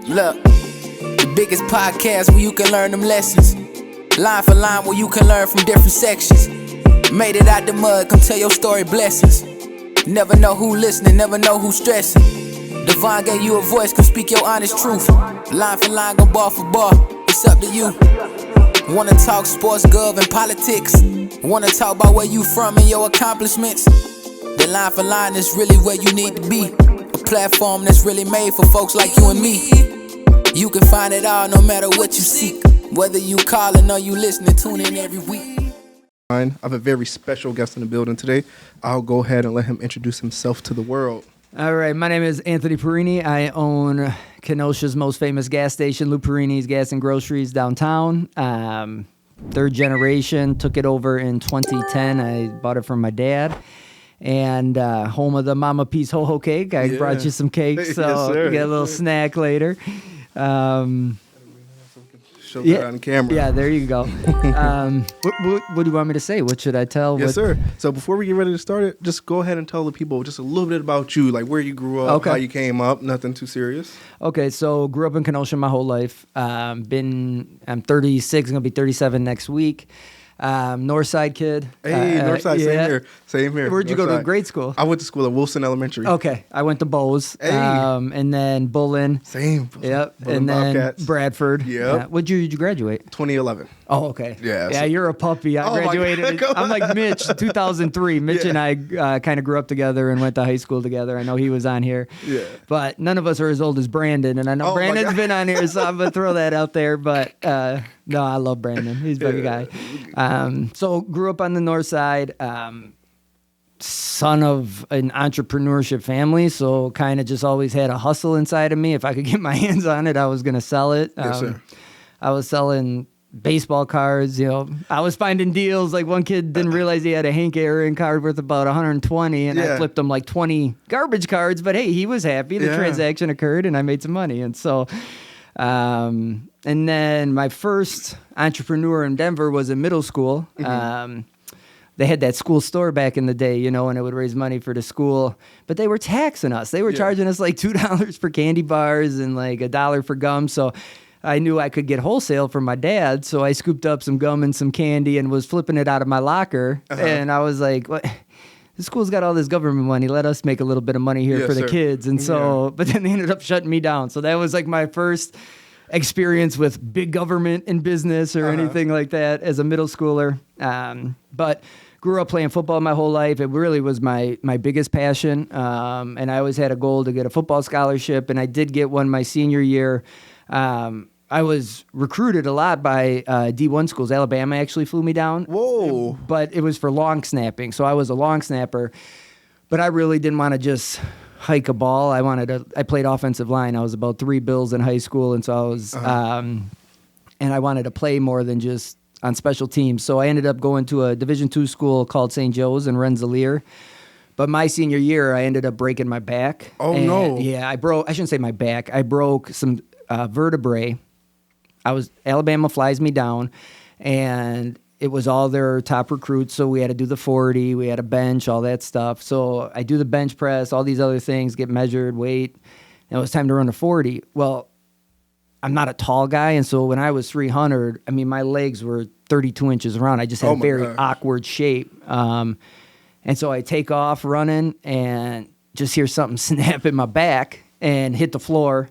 Look, the biggest podcast where you can learn them lessons. Line for line where you can learn from different sections. Made it out the mud, come tell your story, blessings. Never know who listening, never know who stressing. Devon gave you a voice, come speak your honest truth. Line for line, go bar for bar, it's up to you. Wanna talk sports, gov, and politics? Wanna talk about where you from and your accomplishments? The Line for Line is really where you need to be. A platform that's really made for folks like you and me. You can find it all no matter what you seek. Whether you calling or you listening, tune in every week. I have a very special guest in the building today. I'll go ahead and let him introduce himself to the world. All right, my name is Anthony Perrine. I own Kenosha's most famous gas station, Lil Perrine's Gas and Groceries downtown. Third generation, took it over in 2010. I bought it from my dad. And home of the Mama Peace Ho-Ho cake. I brought you some cakes, so you get a little snack later. Show that on camera. Yeah, there you go. What do you want me to say? What should I tell? Yes, sir. So before we get ready to start it, just go ahead and tell the people just a little bit about you, like where you grew up, how you came up, nothing too serious. Okay, so grew up in Kenosha my whole life. I'm 36, I'm going to be 37 next week. Northside kid. Hey, Northside, same here. Where'd you go to grade school? I went to school at Wilson Elementary. Okay, I went to Bowes, and then Bullen. Same. Yep, Bullen and then Bobcats. Bradford. Yep. What year did you graduate? 2011. Oh, okay. Yeah. Yeah, you're a puppy. I graduated. I'm like Mitch, 2003. Mitch and I kind of grew up together and went to high school together. I know he was on here. Yeah. But none of us are as old as Brandon, and I know Brandon's been on here, so I'm gonna throw that out there. But no, I love Brandon. He's a big guy. So grew up on the north side. Son of an entrepreneurship family, so kind of just always had a hustle inside of me. If I could get my hands on it, I was going to sell it. Yes, sir. I was selling baseball cards, I was finding deals. Like one kid didn't realize he had a Hank Aaron card worth about 120, and I flipped him like 20 garbage cards, but hey, he was happy. The transaction occurred, and I made some money. And so, and then my first entrepreneur in Denver was in middle school. They had that school store back in the day, and it would raise money for the school. But they were taxing us. They were charging us like $2 for candy bars and like $1 for gum. So I knew I could get wholesale from my dad. So I scooped up some gum and some candy and was flipping it out of my locker. And I was like, what? The school's got all this government money. Let us make a little bit of money here for the kids. And so, but then they ended up shutting me down. So that was like my first experience with big government in business or anything like that as a middle schooler. But grew up playing football my whole life. It really was my biggest passion. And I always had a goal to get a football scholarship, and I did get one my senior year. I was recruited a lot by D1 schools. Alabama actually flew me down. Whoa. But it was for long snapping. So I was a long snapper. But I really didn't want to just hike a ball. I played offensive line. I was about 3 bills in high school, and so I was and I wanted to play more than just on special teams. So I ended up going to a Division II school called St. Joe's in Rensselaer. But my senior year, I ended up breaking my back. Oh, no. Yeah, I shouldn't say my back. I broke some vertebrae. Alabama flies me down, and it was all their top recruits, so we had to do the 40, we had a bench, all that stuff. So I do the bench press, all these other things, get measured, weight, and it was time to run a 40. Well, I'm not a tall guy, and so when I was 300, my legs were 32 inches around. I just had a very awkward shape. And so I take off running and just hear something snap in my back and hit the floor.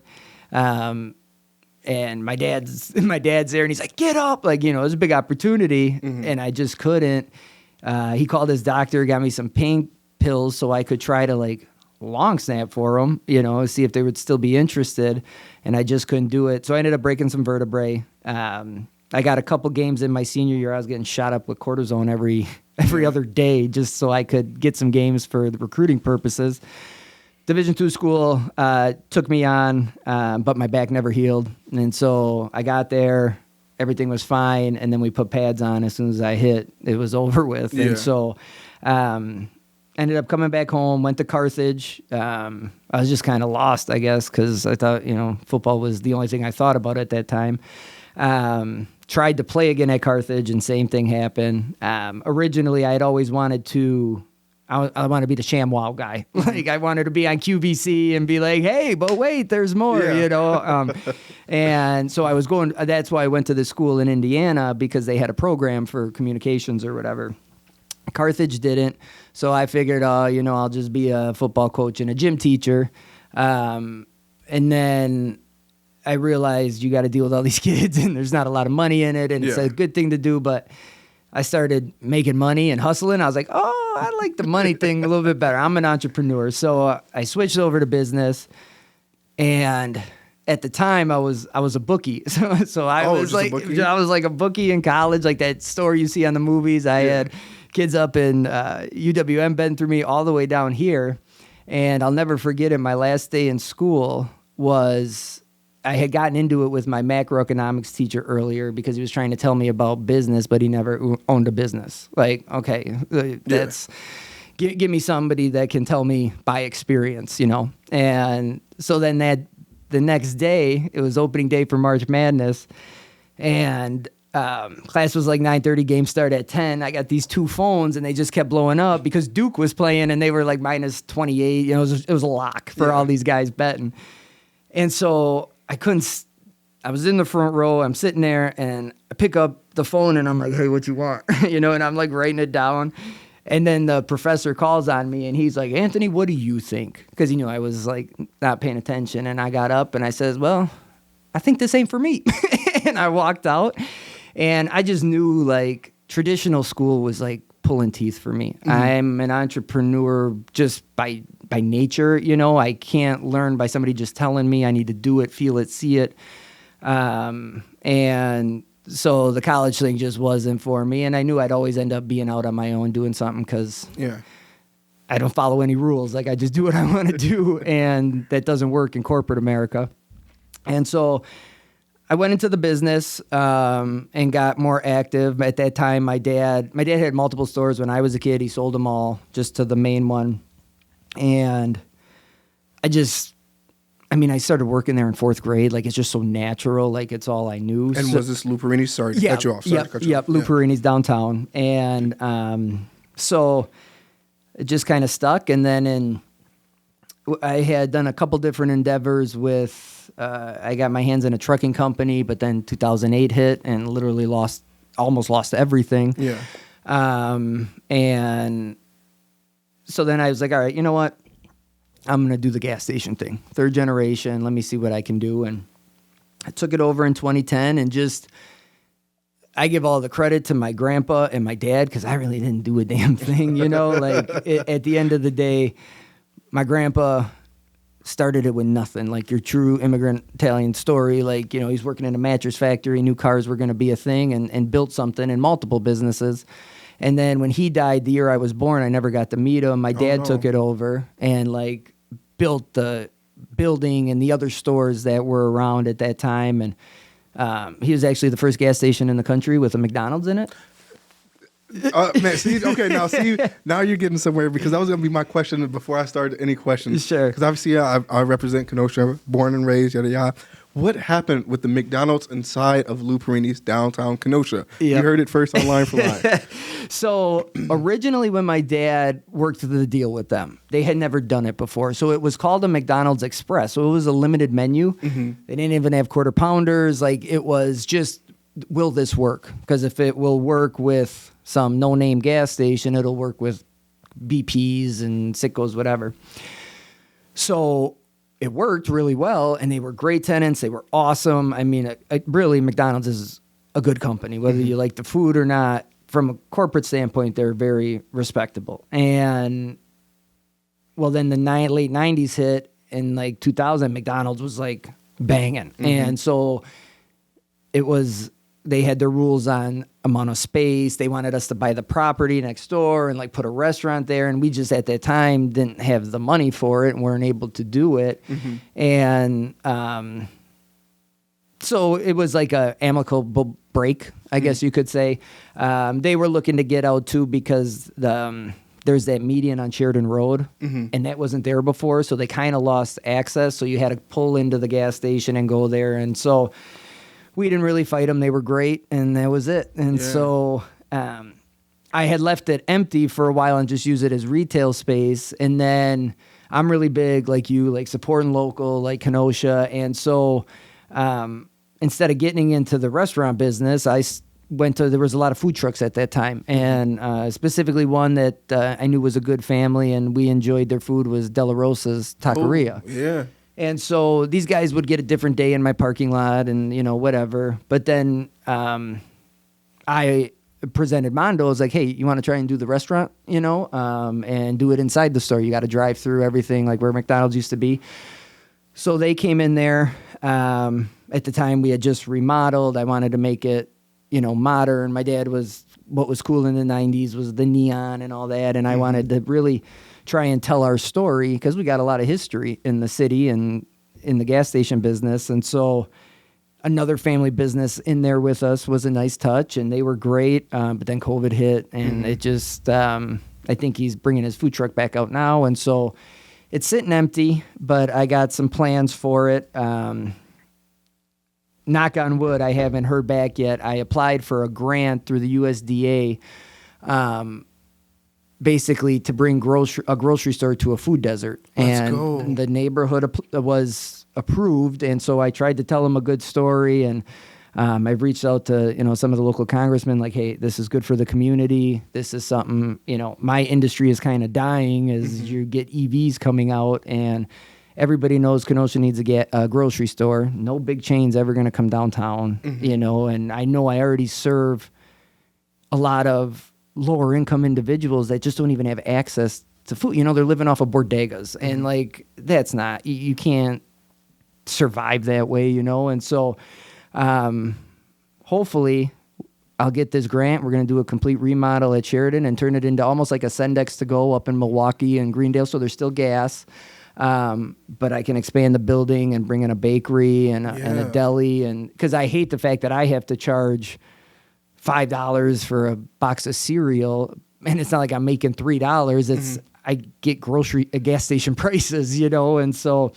And my dad's there, and he's like, "Get up!" Like, it was a big opportunity, and I just couldn't. He called his doctor, got me some pain pills so I could try to like long snap for him, see if they would still be interested, and I just couldn't do it. So I ended up breaking some vertebrae. I got a couple games in my senior year. I was getting shot up with cortisone every other day just so I could get some games for the recruiting purposes. Division II school took me on, but my back never healed. And so I got there, everything was fine, and then we put pads on. As soon as I hit, it was over with. Yeah. And so ended up coming back home, went to Carthage. I was just kind of lost, I guess, because I thought, football was the only thing I thought about at that time. Tried to play again at Carthage, and same thing happened. Originally, I had always wanted to I want to be the ShamWow guy. Like I wanted to be on QVC and be like, hey, but wait, there's more, you know? And so I was that's why I went to this school in Indiana, because they had a program for communications or whatever. Carthage didn't. So I figured, you know, I'll just be a football coach and a gym teacher. And then I realized you got to deal with all these kids and there's not a lot of money in it. And it's a good thing to do, but I started making money and hustling. I was like, oh, I like the money thing a little bit better. I'm an entrepreneur. So I switched over to business. And at the time I was a bookie. So I was like a bookie in college, like that story you see on the movies. I had kids up in UWM been through me all the way down here. And I'll never forget it. My last day in school was I had gotten into it with my macroeconomics teacher earlier because he was trying to tell me about business, but he never owned a business. Like, okay, that's give me somebody that can tell me by experience, you know? And so then the next day, it was opening day for March Madness, and class was like 9:30, game started at 10. I got these two phones and they just kept blowing up because Duke was playing and they were like minus 28. You know, it was a lock for all these guys betting. And so I was in the front row, I'm sitting there and I pick up the phone and I'm like, hey, what you want? You know, and I'm like writing it down. And then the professor calls on me and he's like, Anthony, what do you think? Because he knew I was like not paying attention. And I got up and I says, well, I think this ain't for me. And I walked out. And I just knew like traditional school was like pulling teeth for me. Mm-hmm. I'm an entrepreneur just by nature, you know. I can't learn by somebody just telling me. I need to do it, feel it, see it. And so the college thing just wasn't for me. And I knew I'd always end up being out on my own doing something because I don't follow any rules. Like I just do what I want to do. And that doesn't work in corporate America. And so I went into the business and got more active. At that time, my dad had multiple stores when I was a kid. He sold them all just to the main one. And I started working there in 4th grade. Like, it's just so natural. Like, it's all I knew. And was this Lou Perrine's? Sorry to cut you off. Lou Perrine's downtown. And so it just kind of stuck. And then I had done a couple different endeavors with, I got my hands in a trucking company, but then 2008 hit and literally almost lost everything. Yeah. And so then I was like, all right, you know what? I'm going to do the gas station thing. 3rd generation. Let me see what I can do. And I took it over in 2010 and I give all the credit to my grandpa and my dad because I really didn't do a damn thing, you know? Like at the end of the day, my grandpa started it with nothing, like your true immigrant Italian story. Like, you know, he's working in a mattress factory, knew cars were going to be a thing, and built something in multiple businesses. And then when he died the year I was born, I never got to meet him. My dad took it over and like built the building and the other stores that were around at that time. And he was actually the first gas station in the country with a McDonald's in it. Man, now you're getting somewhere, because that was going to be my question before I started any questions. Sure. Because obviously I represent Kenosha, born and raised, yada, yada. What happened with the McDonald's inside of Lou Perrine's downtown Kenosha? Yep. You heard it first on Line for Line. So originally when my dad worked the deal with them, they had never done it before. So it was called a McDonald's Express. So it was a limited menu. Mm-hmm. They didn't even have quarter pounders. Like, it was just, will this work? Because if it will work with some no-name gas station, it'll work with BPs and Sitkos, whatever. So it worked really well, and they were great tenants. They were awesome. I mean, really, McDonald's is a good company, whether you like the food or not. From a corporate standpoint, they're very respectable. And, well, then the late 90s hit, and like 2000, McDonald's was like banging. Mm-hmm. And so it was, they had their rules on amount of space. They wanted us to buy the property next door and like put a restaurant there. And we just at that time didn't have the money for it and weren't able to do it. Mm-hmm. And so it was like a amicable break, I guess you could say. They were looking to get out too because there's that median on Sheridan Road, and that wasn't there before. So they kind of lost access. So you had to pull into the gas station and go there. And so we didn't really fight them. They were great, and that was it. And so I had left it empty for a while and just use it as retail space. And then I'm really big, like you, like supporting local, like Kenosha. And so instead of getting into the restaurant business, there was a lot of food trucks at that time. And specifically one that I knew was a good family and we enjoyed their food was De La Rosa's Taqueria. Oh, yeah. And so these guys would get a different day in my parking lot and, whatever. But then I presented Mondo. I was like, hey, you want to try and do the restaurant, and do it inside the store. You got to drive through everything like where McDonald's used to be. So they came in there. At the time, we had just remodeled. I wanted to make it, modern. My dad what was cool in the 90s was the neon and all that. And I wanted to really try and tell our story because we got a lot of history in the city and in the gas station business. And so another family business in there with us was a nice touch, and they were great. But then COVID hit, and it just, I think he's bringing his food truck back out now. And so it's sitting empty, but I got some plans for it. Knock on wood, I haven't heard back yet. I applied for a grant through the USDA, basically to bring a grocery store to a food desert. Let's go. The neighborhood was approved, and so I tried to tell them a good story, and I've reached out to some of the local congressmen, like, hey, this is good for the community. This is something, my industry is kind of dying as you get EVs coming out, and everybody knows Kenosha needs a grocery store. No big chain's ever going to come downtown, and I know I already serve a lot of lower income individuals that just don't even have access to food. They're living off of bodegas, and like, that's not, you can't survive that way, and so hopefully I'll get this grant. We're going to do a complete remodel at Sheridan and turn it into almost like a Sendex to go up in Milwaukee and Greendale, so there's still gas. But I can expand the building and bring in a bakery and a deli, and because I hate the fact that I have to charge $5 for a box of cereal, and it's not like I'm making $3. It's I get gas station prices, and so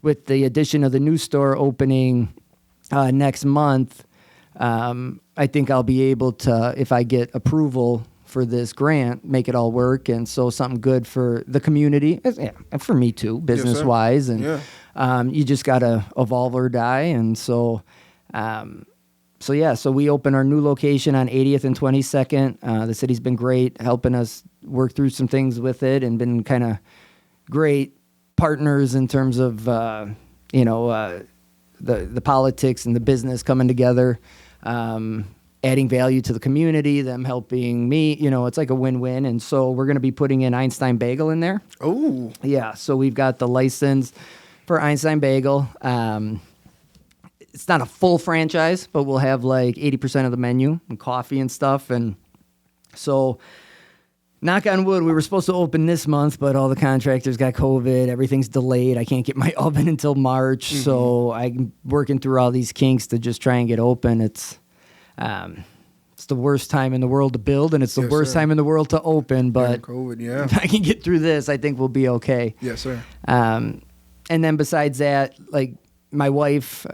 with the addition of the new store opening next month, I think I'll be able to, if I get approval for this grant, make it all work. And so something good for the community, and for me too, business wise. And you just got to evolve or die. And so, so we open our new location on 80th and 22nd. The city's been great helping us work through some things with it and been kind of great partners in terms of, the politics and the business coming together. Adding value to the community, them helping me, it's like a win-win. And so we're going to be putting in Einstein Bagel in there. Oh. Yeah, so we've got the license for Einstein Bagel. It's not a full franchise, but we'll have like 80% of the menu and coffee and stuff. And so, knock on wood, we were supposed to open this month, but all the contractors got COVID. Everything's delayed. I can't get my oven until March. So I'm working through all these kinks to just try and get open. It's the worst time in the world to build, and it's the worst time in the world to open. But COVID, if I can get through this, I think we'll be okay. Yes, sir. And then besides that, like my wife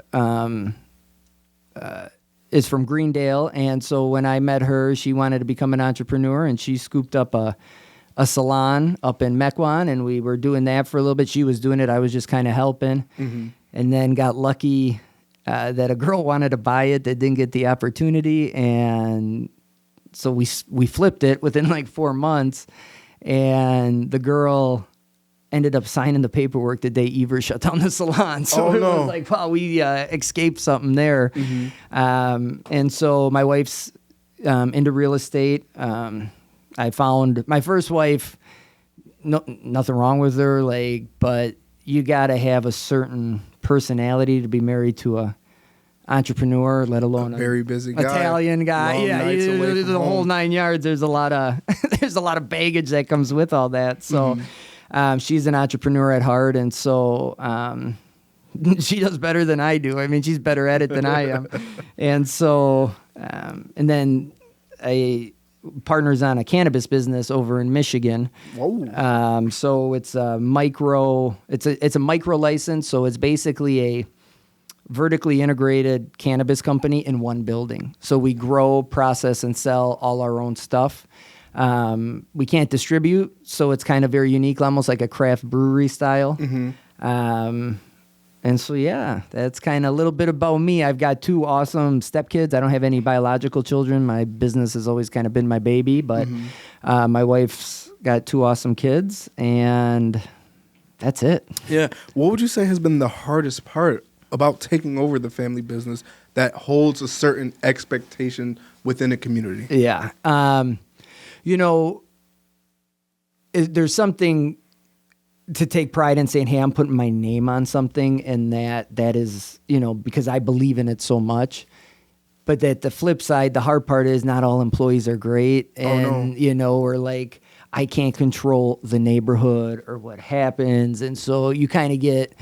is from Greendale, and so when I met her, she wanted to become an entrepreneur, and she scooped up a salon up in Mequon, and we were doing that for a little bit. She was doing it. I was just kind of helping, and then got lucky that a girl wanted to buy it that didn't get the opportunity, and so we flipped it within like 4 months, and the girl ended up signing the paperwork the day Evers shut down the salon. So was like, wow, we escaped something there. And so my wife's into real estate. I found my first wife, nothing wrong with her, but you got to have a certain personality to be married to a entrepreneur, let alone a very busy guy, Italian guy. The whole 9 yards. There's a lot of baggage that comes with all that. So she's an entrepreneur at heart, and so she does better than I do. I mean, she's better at it than I am. And so, and then partners on a cannabis business over in Michigan. Whoa. So it's a micro license. So it's basically a vertically integrated cannabis company in one building. So we grow, process, and sell all our own stuff. We can't distribute, so it's kind of very unique, almost like a craft brewery style. And so, yeah, that's kind of a little bit about me. I've got 2 awesome stepkids. I don't have any biological children. My business has always kind of been my baby, but my wife's got 2 awesome kids, and that's it. Yeah. What would you say has been the hardest part about taking over the family business that holds a certain expectation within a community? Yeah. There's something to take pride in saying, hey, I'm putting my name on something, and that is, because I believe in it so much. But that the flip side, the hard part is not all employees are great. And, or like, I can't control the neighborhood or what happens. And so you kind of get,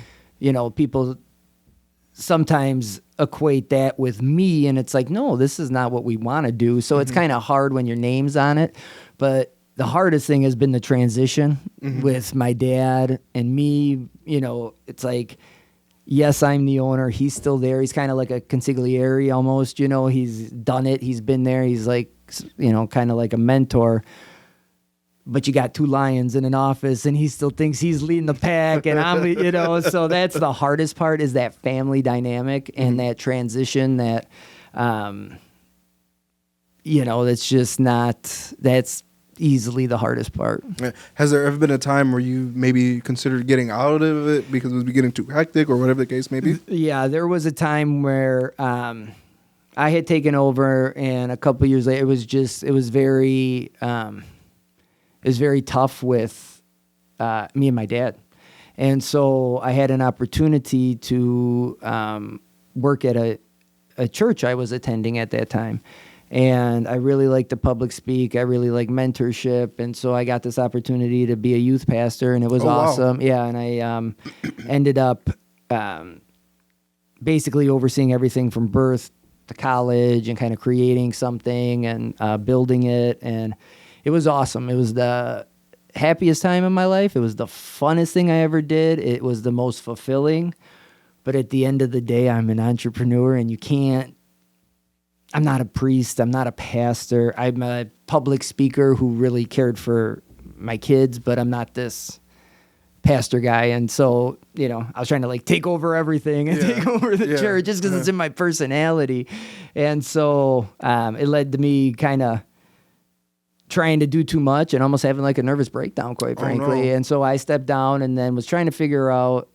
people sometimes equate that with me, and it's like, no, this is not what we want to do. So it's kind of hard when your name's on it. But the hardest thing has been the transition with my dad and me. It's like, yes, I'm the owner. He's still there. He's kind of like a consigliere almost, he's done it. He's been there. He's like, kind of like a mentor. But you got 2 lions in an office, and he still thinks he's leading the pack, and I'm, so that's the hardest part, is that family dynamic and that transition that, that's easily the hardest part. Has there ever been a time where you maybe considered getting out of it because it was getting too hectic or whatever the case may be? Yeah, there was a time where I had taken over, and a couple years later, it was very tough with me and my dad. And so I had an opportunity to work at a church I was attending at that time. And I really liked the public speak. I really like mentorship. And so I got this opportunity to be a youth pastor, and it was awesome. Wow. Yeah, and I ended up basically overseeing everything from birth to college and kind of creating something and building it. And it was awesome. It was the happiest time in my life. It was the funnest thing I ever did. It was the most fulfilling. But at the end of the day, I'm an entrepreneur, and I'm not a priest. I'm not a pastor. I'm a public speaker who really cared for my kids, but I'm not this pastor guy. And so, I was trying to like take over everything and take over the church just because it's in my personality. And so it led to me kind of trying to do too much and almost having like a nervous breakdown, quite frankly. No. And so I stepped down and then was trying to figure out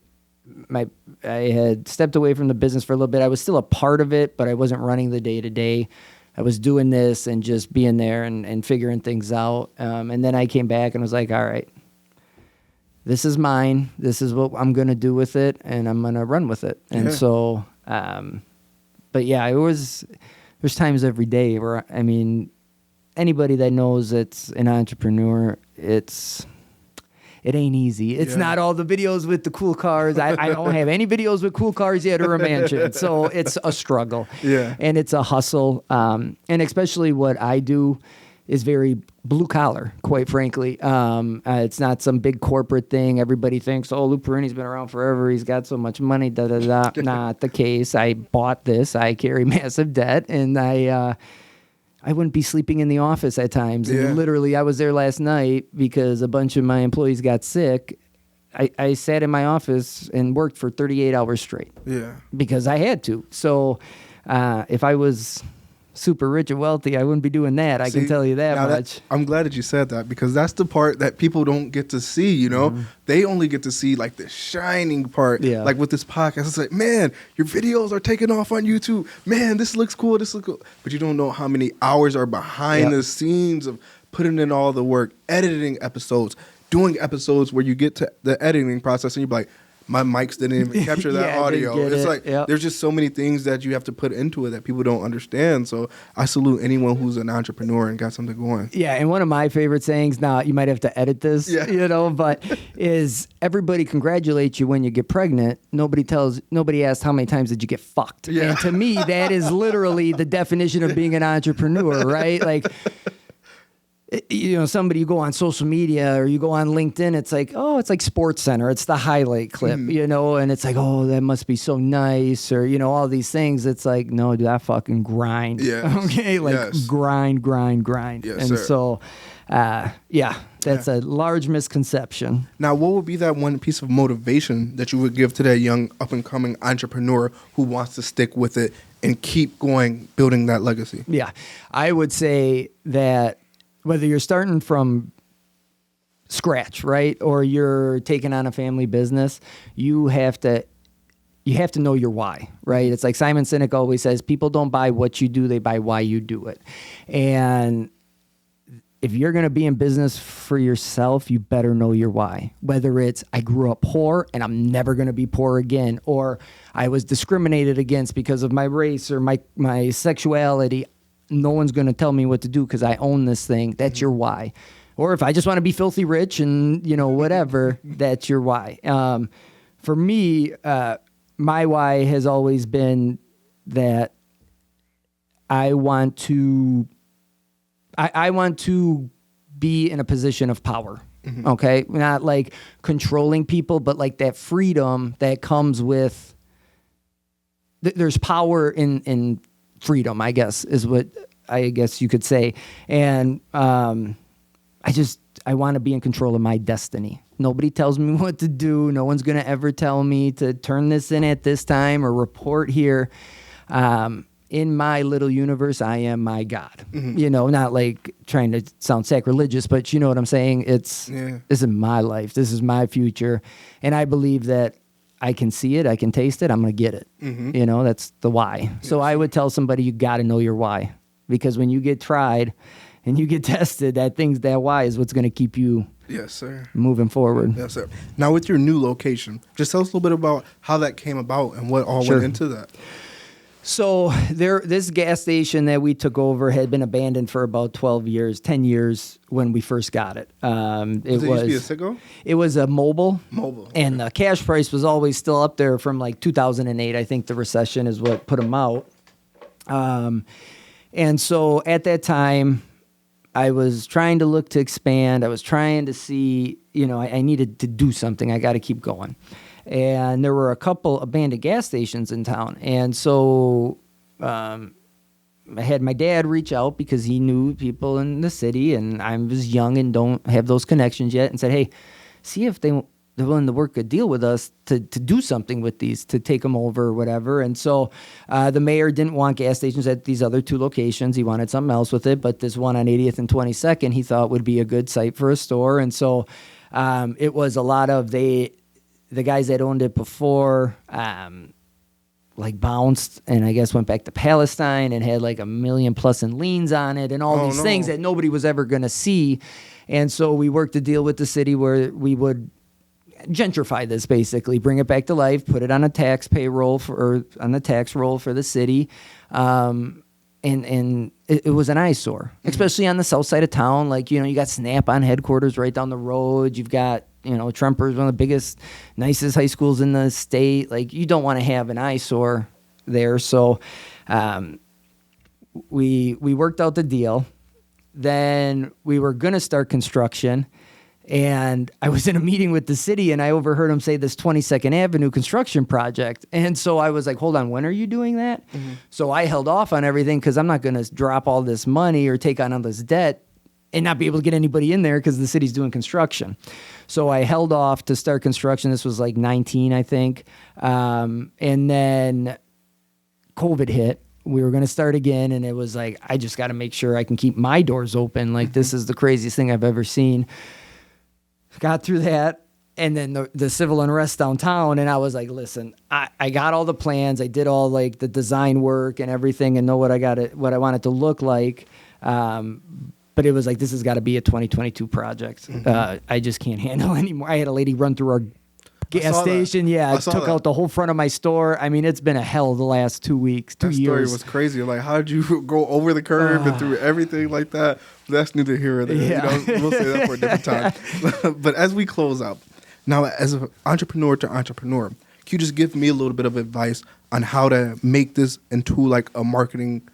I had stepped away from the business for a little bit. I was still a part of it, but I wasn't running the day-to-day. I was doing this and just being there and figuring things out. And then I came back and was like, all right, this is mine. This is what I'm going to do with it, and I'm going to run with it. And so, but yeah, there's times every day where, anybody that knows it's an entrepreneur, it ain't easy. It's not all the videos with the cool cars. I don't have any videos with cool cars yet or a mansion. So it's a struggle. Yeah. And it's a hustle. And especially what I do is very blue collar, quite frankly. It's not some big corporate thing. Everybody thinks, Lil Perrine's been around forever. He's got so much money, da-da-da. Not the case. I bought this. I carry massive debt, and I wouldn't be sleeping in the office at times. And literally, I was there last night because a bunch of my employees got sick. I sat in my office and worked for 38 hours straight. Yeah. Because I had to. So if I was super rich and wealthy, I wouldn't be doing that. I can tell you that much. I'm glad that you said that, because that's the part that people don't get to see, They only get to see like the shining part. Yeah. Like with this podcast, it's like, man, your videos are taking off on YouTube. Man, this looks cool. But you don't know how many hours are behind the scenes of putting in all the work, editing episodes, doing episodes where you get to the editing process and you're like, my mics didn't even capture that audio. It's like there's just so many things that you have to put into it that people don't understand. So I salute anyone who's an entrepreneur and got something going. Yeah, and one of my favorite sayings, now you might have to edit this, but is everybody congratulates you when you get pregnant. Nobody asks how many times did you get fucked. Yeah. And to me, that is literally the definition of being an entrepreneur, right? Like, somebody, you go on social media or you go on LinkedIn, it's like, oh, it's like Sports Center. It's the highlight clip, and it's like, oh, that must be so nice, or, all these things. It's like, no, dude, I fucking grind. Yes. Okay. Like grind. Yes, and sir. So, that's a large misconception. Now, what would be that one piece of motivation that you would give to that young up and coming entrepreneur who wants to stick with it and keep going, building that legacy? Yeah. I would say that whether you're starting from scratch, right, or you're taking on a family business, you have to know your why, right? It's like Simon Sinek always says, people don't buy what you do, they buy why you do it. And if you're going to be in business for yourself, you better know your why. Whether it's, I grew up poor and I'm never going to be poor again, or I was discriminated against because of my race or my sexuality. No one's going to tell me what to do because I own this thing. That's your why. Or if I just want to be filthy rich and, whatever, that's your why. For me, my why has always been that I want to be in a position of power. Okay. Not like controlling people, but like that freedom that comes with, there's power in freedom, I guess, is what I guess you could say. And I want to be in control of my destiny. Nobody tells me what to do. No one's going to ever tell me to turn this in at this time or report here. In my little universe, I am my God. Not like trying to sound sacrilegious, but you know what I'm saying? This is my life. This is my future. And I believe that I can see it, I can taste it, I'm going to get it. That's the why. So I would tell somebody, you got to know your why, because when you get tried and you get tested, that why is what's going to keep you moving forward. Yes, sir. Now with your new location, just tell us a little bit about how that came about and what all went into that. So this gas station that we took over had been abandoned for about 10 years when we first got it. It used to be a Citgo? It was a mobile. And okay. the cash price was always still up there from like 2008. I think the recession is what put them out. And so at that time, I was trying to look to expand. I was trying to see, I needed to do something. I got to keep going. And there were a couple abandoned gas stations in town. And so I had my dad reach out because he knew people in the city, and I was young and don't have those connections yet, and said, hey, see if they're willing to work a deal with us to do something with these, to take them over or whatever. And so the mayor didn't want gas stations at these other two locations. He wanted something else with it, but this one on 80th and 22nd he thought would be a good site for a store. And so it was a lot of the guys that owned it before, bounced and I guess went back to Palestine and had like $1 million plus in liens on it and all these things that nobody was ever going to see. And so we worked a deal with the city where we would gentrify this, basically bring it back to life, put it on a tax payroll on the tax roll for the city. And it was an eyesore, especially on the south side of town. Like, you got Snap-on headquarters right down the road. You've got, Tremper's one of the biggest, nicest high schools in the state. Like, you don't want to have an eyesore there. So we worked out the deal. Then we were going to start construction. And I was in a meeting with the city, and I overheard him say this 22nd Avenue construction project. And so I was like, hold on, when are you doing that? So I held off on everything because I'm not going to drop all this money or take on all this debt and not be able to get anybody in there because the city's doing construction. So I held off to start construction. This was like 19, I think. And then COVID hit. We were going to start again, and it was like, I just got to make sure I can keep my doors open. Like, this is the craziest thing I've ever seen. Got through that, and then the civil unrest downtown, and I was like, listen, I got all the plans. I did all like the design work and everything and know what I want it to look like. But it was like, this has got to be a 2022 project. I just can't handle anymore. I had a lady run through our gas station. Yeah, took out the whole front of my store. I mean, it's been a hell the last 2 weeks, 2 years. That story was crazy. Like, how did you go over the curb and through everything like that? That's neither here or there. Yeah. We'll say that for a different time. But as we close out, now as an entrepreneur to entrepreneur, can you just give me a little bit of advice on how to make this into like a marketing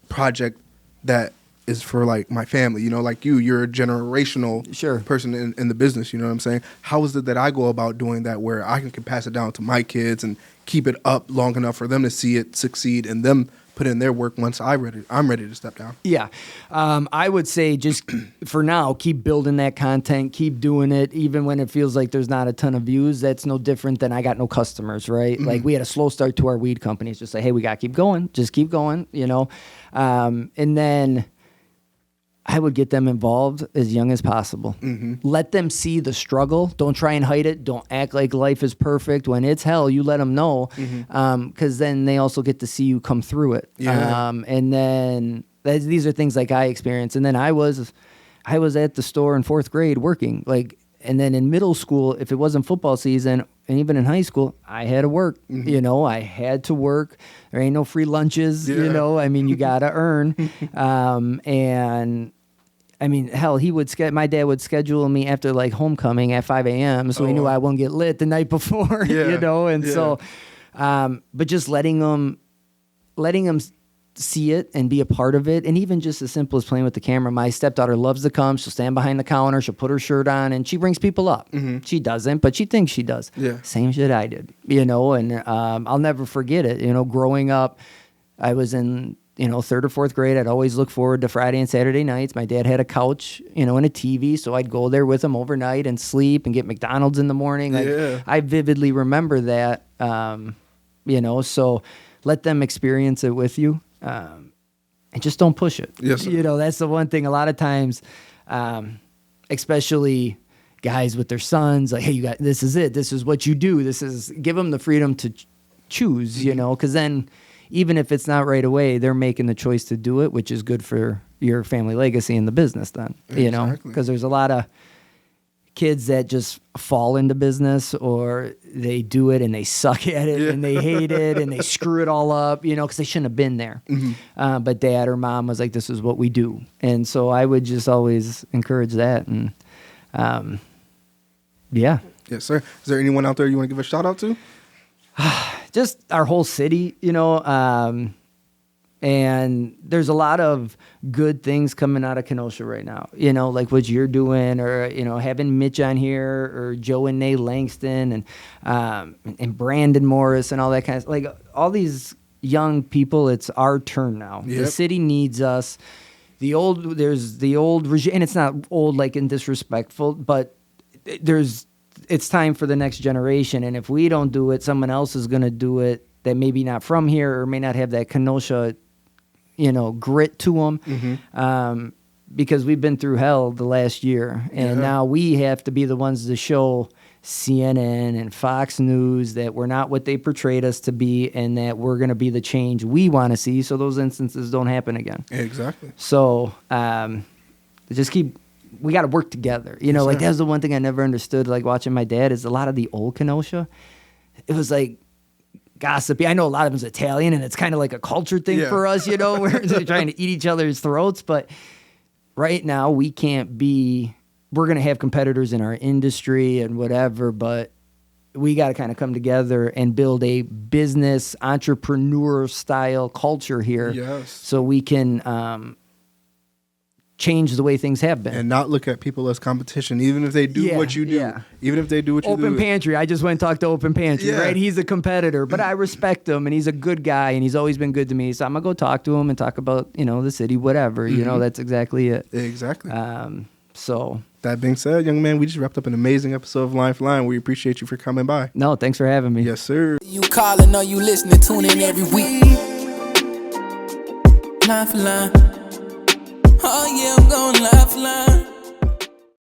project that is for like my family, you know, like you're a generational Sure. person in the business, you know what I'm saying? How is it that I go about doing that where I can pass it down to my kids and keep it up long enough for them to see it succeed and them put in their work once I'm ready to step down? Yeah. I would say just for now, keep building that content, keep doing it, even when it feels like there's not a ton of views. That's no different than I got no customers, right? Mm-hmm. Like we had a slow start to our weed company. It's just like, hey, we got to keep going. Just keep going, you know? And then I would get them involved as young as possible. Mm-hmm. Let them see the struggle. Don't try and hide it. Don't act like life is perfect. When it's hell, you let them know, because then they also get to see you come through it. Yeah. And then these are things like I experienced. And then I was at the store in 4th grade working. And then in middle school, if it wasn't football season, and even in high school, I had to work. Mm-hmm. You know, I had to work. There ain't no free lunches. Yeah. You know, I mean, you gotta earn. And I mean, hell, my dad would schedule me after like homecoming at 5 a.m. So he knew I wouldn't get lit the night before, you know? And so, but just letting them see it and be a part of it. And even just as simple as playing with the camera. My stepdaughter loves to come. She'll stand behind the counter. She'll put her shirt on and she brings people up. Mm-hmm. She doesn't, but she thinks she does. Yeah. Same shit I did, you know? And I'll never forget it. You know, growing up, I was in 3rd or 4th grade. I'd always look forward to Friday and Saturday nights. My dad had a couch, you know, and a TV, so I'd go there with him overnight and sleep and get McDonald's in the morning. I vividly remember that, you know, so let them experience it with you, and just don't push it. Yes, sir. You know, that's the one thing a lot of times, especially guys with their sons, like, hey, this is it. This is what you do. Give them the freedom to choose, you know, because then even if it's not right away, they're making the choice to do it, which is good for your family legacy in the business then, you know, because there's a lot of kids that just fall into business or they do it and they suck at it and they hate it and they screw it all up, you know, because they shouldn't have been there. Mm-hmm. But dad or mom was like, this is what we do. And so I would just always encourage that. And yeah. Yes, sir. Is there anyone out there you want to give a shout out to? Just our whole city, you know, and there's a lot of good things coming out of Kenosha right now, you know, like what you're doing, or, you know, having Mitch on here, or Joe and Nay Langston, and Brandon Morris and all that kind of, like, all these young people. It's our turn now. Yep. The city needs us. There's the old regime, and it's not old like in disrespectful, but it's time for the next generation. And if we don't do it, someone else is going to do it that maybe not from here or may not have that Kenosha, you know, grit to them. Mm-hmm. Because we've been through hell the last year. And now we have to be the ones to show CNN and Fox News that we're not what they portrayed us to be, and that we're going to be the change we want to see, so those instances don't happen again. Exactly. So we got to work together. You know, like, that's the one thing I never understood, like, watching my dad, is a lot of the old Kenosha, it was like gossipy. I know a lot of them's Italian, and it's kind of like a culture thing for us, you know, we're trying to eat each other's throats. But right now we're going to have competitors in our industry and whatever, but we got to kind of come together and build a business entrepreneur style culture here. Yes. So we can, change the way things have been. And not look at people as competition, even if they do what you do. Yeah. Even if they do what you do. Open Pantry. I just went and talked to Open Pantry, right? He's a competitor, but I respect him, and he's a good guy, and he's always been good to me. So I'm going to go talk to him and talk about, you know, the city, whatever. Mm-hmm. You know, that's exactly it. Exactly. So that being said, young man, we just wrapped up an amazing episode of Line for Line. We appreciate you for coming by. No, thanks for having me. Yes, sir. You calling or you listening, tune in every week. Line for Line. Oh yeah, I'm going line for line.